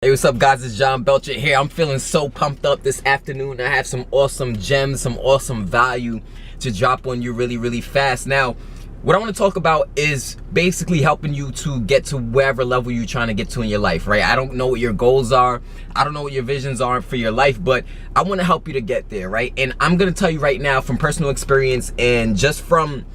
Hey, what's up, guys? It's John Belcher here. I'm feeling so pumped up this afternoon. I have some awesome gems, some awesome value to drop on you really fast. Now, what I want to talk about is basically helping you to get to wherever level you're trying to get to in your life, right? I don't know what your goals are. I don't know what your visions are for your life, but I want to help you to get there, right? And I'm going to tell you right now from personal experience and just from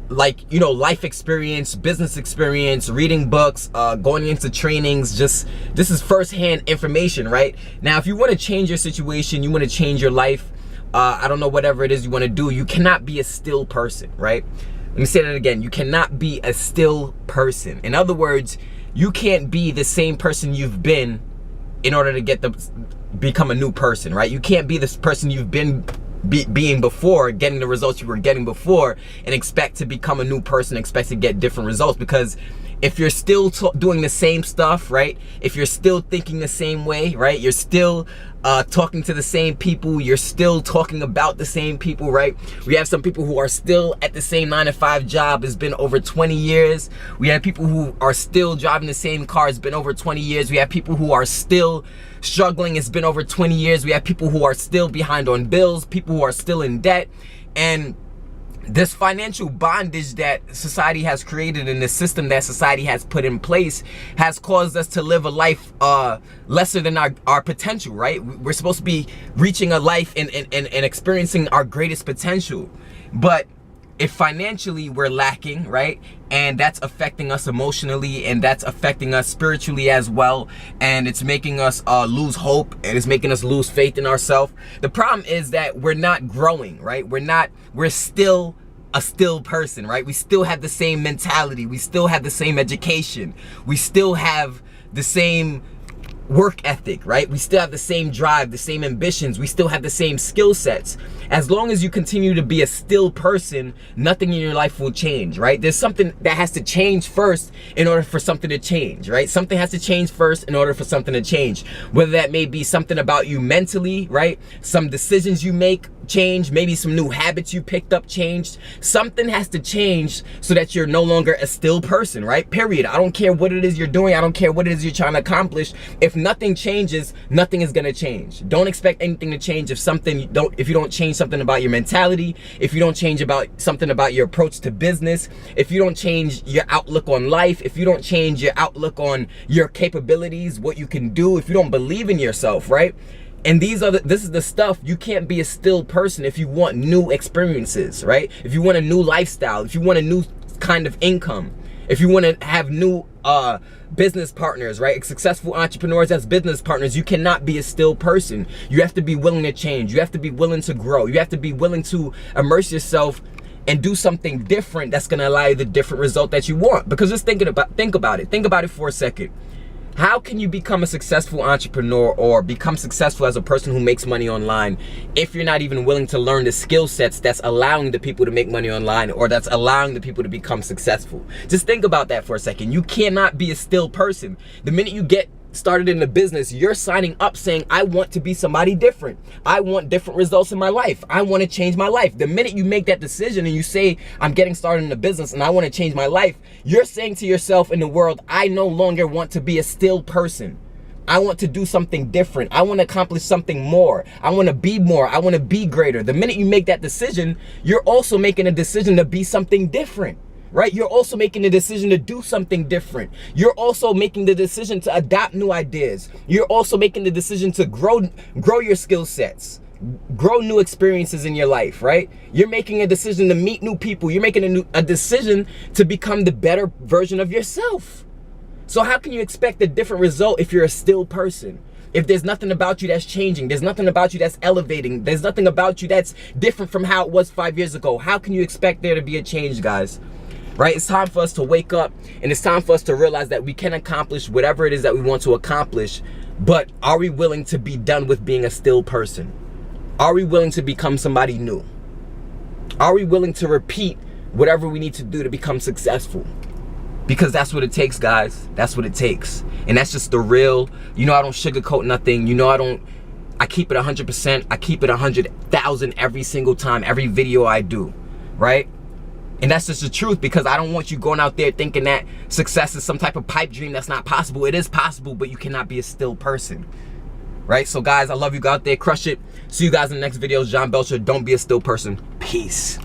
life experience, business experience, reading books, going into trainings, this is firsthand information, right? Now, if you want to change your situation, you want to change your life, I don't know, whatever it is you want to do, you cannot be a still person, right? Let me say that again. You cannot be a still person. In other words, you can't be the same person you've been in order to become a new person, right? You can't be this person you've been being before, getting the results you were getting before, and expect to become a new person, expect to get different results. Because if you're still doing the same stuff, right? If you're still thinking the same way, right? You're still talking to the same people, you're still talking about the same people, right? We have some people who are still at the same 9-to-5 job. It's been over 20 years. We have people who are still driving the same car. It's been over 20 years. We have people who are still struggling. It's been over 20 years. We have people who are still behind on bills, people who are still in debt. And this financial bondage that society has created and the system that society has put in place has caused us to live a life lesser than our potential, right? We're supposed to be reaching a life and experiencing our greatest potential. But if financially we're lacking, right? And that's affecting us emotionally, and that's affecting us spiritually as well. And it's making us lose hope, and it's making us lose faith in ourselves. The problem is that we're not growing, right? We're still a still person, right? We still have the same mentality. We still have the same education. We still have the same work ethic, right? We still have the same drive, the same ambitions. We still have the same skill sets. As long as you continue to be a still person, nothing in your life will change, right? There's something that has to change first in order for something to change, right? Something has to change first in order for something to change. Whether that may be something about you mentally, right? Some decisions you make change, maybe some new habits you picked up changed. Something has to change so that you're no longer a still person, right? Period. I don't care what it is you're doing. I don't care what it is you're trying to accomplish. If nothing changes, nothing is going to change. Don't expect anything to change if you don't change something about your mentality, if you don't change something about your approach to business, if you don't change your outlook on life, if you don't change your outlook on your capabilities, what you can do, if you don't believe in yourself, right? And this is the stuff. You can't be a still person if you want new experiences, right? If you want a new lifestyle, if you want a new kind of income, if you want to have new business partners, right? Successful entrepreneurs as business partners, you cannot be a still person. You have to be willing to change. You have to be willing to grow. You have to be willing to immerse yourself and do something different that's going to allow you the different result that you want. Because just think about it for a second. How can you become a successful entrepreneur or become successful as a person who makes money online if you're not even willing to learn the skill sets that's allowing the people to make money online, or that's allowing the people to become successful? Just think about that for a second. You cannot be a still person. The minute you get started in the business, you're signing up saying, I want to be somebody different. I want different results in my life. I want to change my life. The minute you make that decision and you say, I'm getting started in the business and I want to change my life, you're saying to yourself in the world, I no longer want to be a still person. I want to do something different. I want to accomplish something more. I want to be more. I want to be greater. The minute you make that decision, you're also making a decision to be something different. Right? You're also making the decision to do something different. You're also making the decision to adopt new ideas. You're also making the decision to grow your skill sets, grow new experiences in your life, right? You're making a decision to meet new people. You're making a decision to become the better version of yourself. So how can you expect a different result if you're a still person? If there's nothing about you that's changing, there's nothing about you that's elevating, there's nothing about you that's different from how it was 5 years ago, how can you expect there to be a change, guys? Right? It's time for us to wake up, and it's time for us to realize that we can accomplish whatever it is that we want to accomplish, but are we willing to be done with being a still person? Are we willing to become somebody new? Are we willing to repeat whatever we need to do to become successful? Because that's what it takes, guys. That's what it takes. And that's just the real, I don't sugarcoat nothing. I keep it 100%. I keep it 100,000 every single time, every video I do, right? And that's just the truth, because I don't want you going out there thinking that success is some type of pipe dream that's not possible. It is possible, but you cannot be a still person, right? So guys, I love you. Go out there, crush it. See you guys in the next videos. John Belcher, don't be a still person. Peace.